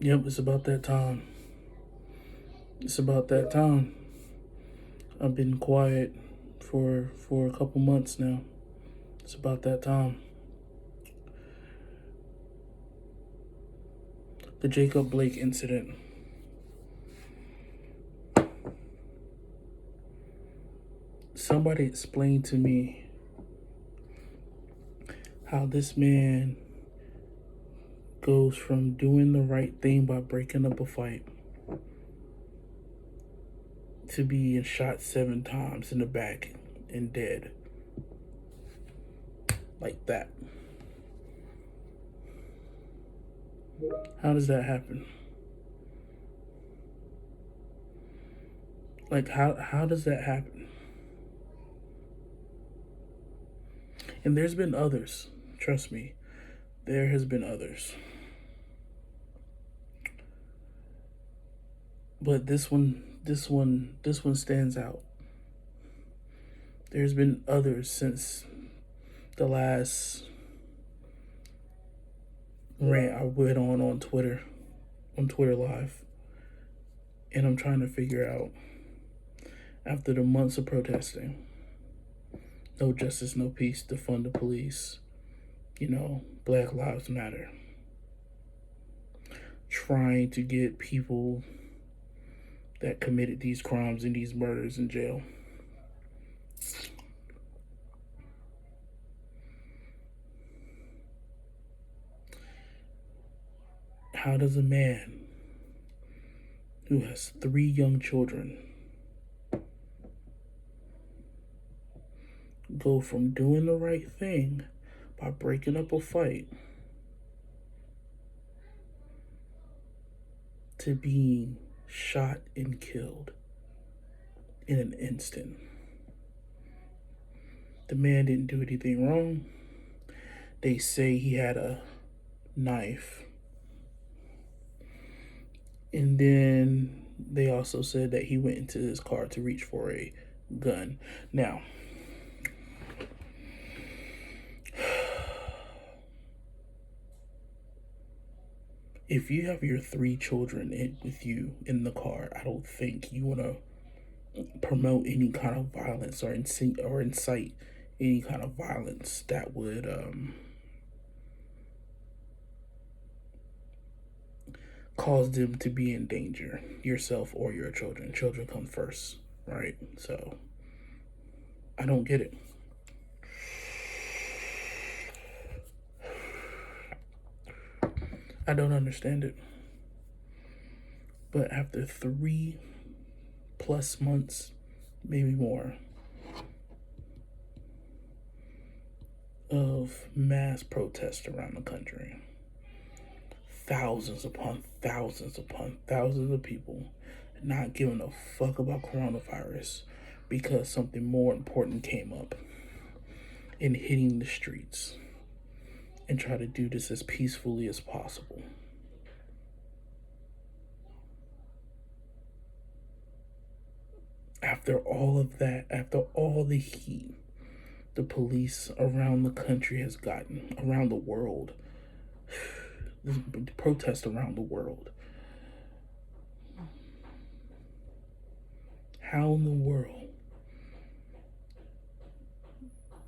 Yep, it's about that time. It's about that time. I've been quiet for a couple months now. It's about that time. The Jacab Blake incident. Somebody explained to me how this man goes from doing the right thing by breaking up a fight to being shot 7 times in the back and dead. Like that. How does that happen? Like how does that happen? And there's been others. Trust me. There has been others. But this one stands out. There's been others since the last rant I went on Twitter Live. And I'm trying to figure out, after the months of protesting, no justice, no peace, defund the police, Black Lives Matter, trying to get people that committed these crimes and these murders in jail. How does a man who has 3 young children go from doing the right thing by breaking up a fight to being shot and killed in an instant? The man didn't do anything wrong. They say he had a knife. And then they also said that he went into his car to reach for a gun. Now, if you have your 3 children with you in the car, I don't think you want to promote any kind of violence or incite any kind of violence that would cause them to be in danger, yourself or your children. Children come first, right? So I don't get it. I don't understand it. But after 3+ months, maybe more, of mass protests around the country, thousands upon thousands upon thousands of people not giving a fuck about coronavirus because something more important came up, and hitting the streets and try to do this as peacefully as possible. After all of that, after all the heat the police around the country has gotten, around the world, the protests around the world, how in the world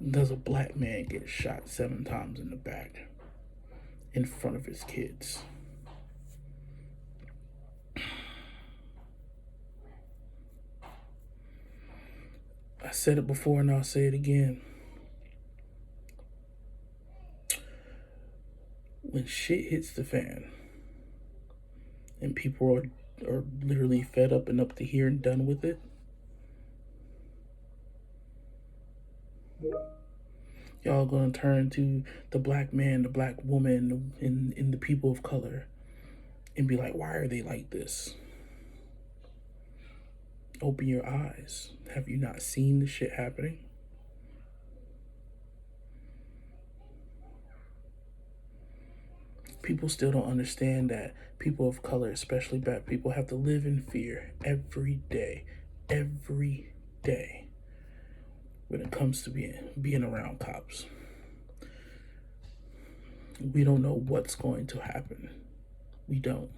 does a black man get shot 7 times in the back in front of his kids? I said it before and I'll say it again. When shit hits the fan and people are literally fed up and up to here and done with it, y'all gonna turn to the black man, the black woman, and the people of color and be like, why are they like this? Open your eyes. Have you not seen the shit happening? People still don't understand that people of color, especially black people, have to live in fear every day when it comes to being around cops. We don't know what's going to happen. We don't.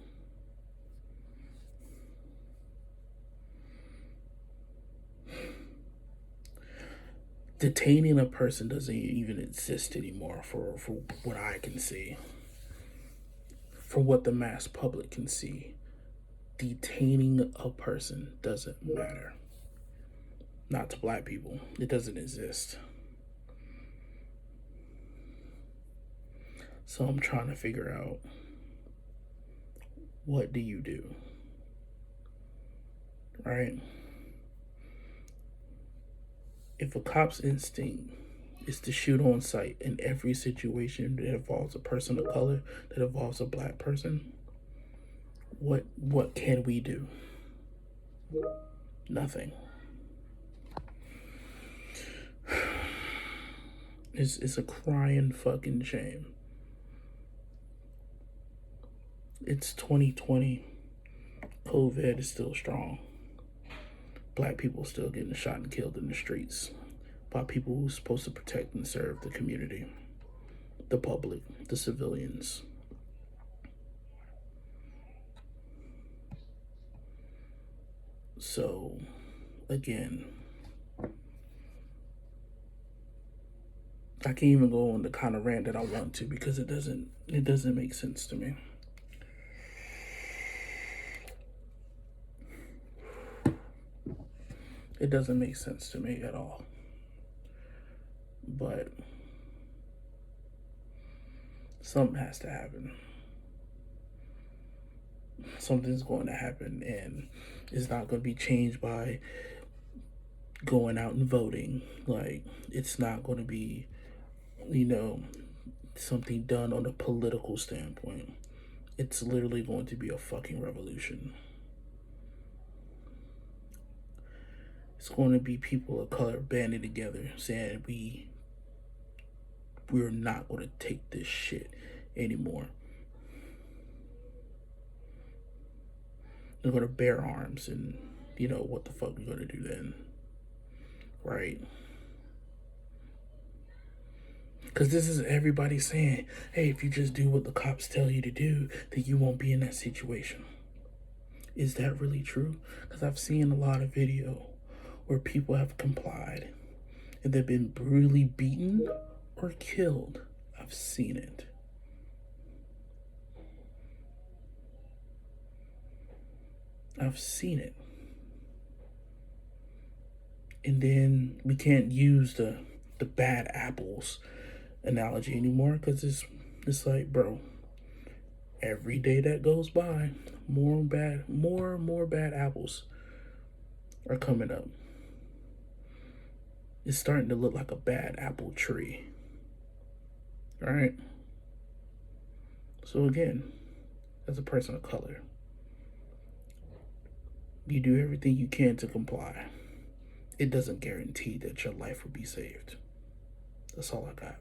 Detaining a person doesn't even exist anymore for what I can see. For what the mass public can see. Detaining a person doesn't matter. Not to black people. It doesn't exist. So I'm trying to figure out, what do you do? Right? If a cop's instinct is to shoot on sight in every situation that involves a person of color, that involves a black person, what can we do? Nothing. It's a crying fucking shame. It's 2020. COVID is still strong. Black people still getting shot and killed in the streets by people who's supposed to protect and serve the community, the public, the civilians. So, again, I can't even go on the kind of rant that I want to because it doesn't make sense to me. It doesn't make sense to me at all. But something has to happen. Something's going to happen, and it's not going to be changed by going out and voting. Like, it's not going to be, something done on a political standpoint. It's literally going to be a fucking revolution. It's going to be people of color banding together saying we're not going to take this shit anymore. They're going to bear arms, and what the fuck we're going to do then, right? Because this is everybody saying, hey, if you just do what the cops tell you to do, then you won't be in that situation. Is that really true? Because I've seen a lot of video where people have complied and they've been brutally beaten or killed. I've seen it. I've seen it. And then we can't use the bad apples analogy anymore because it's like, bro, every day that goes by, more and more bad apples are coming up. It's starting to look like a bad apple tree. All right? So again, as a person of color, you do everything you can to comply. It doesn't guarantee that your life will be saved. That's all I got.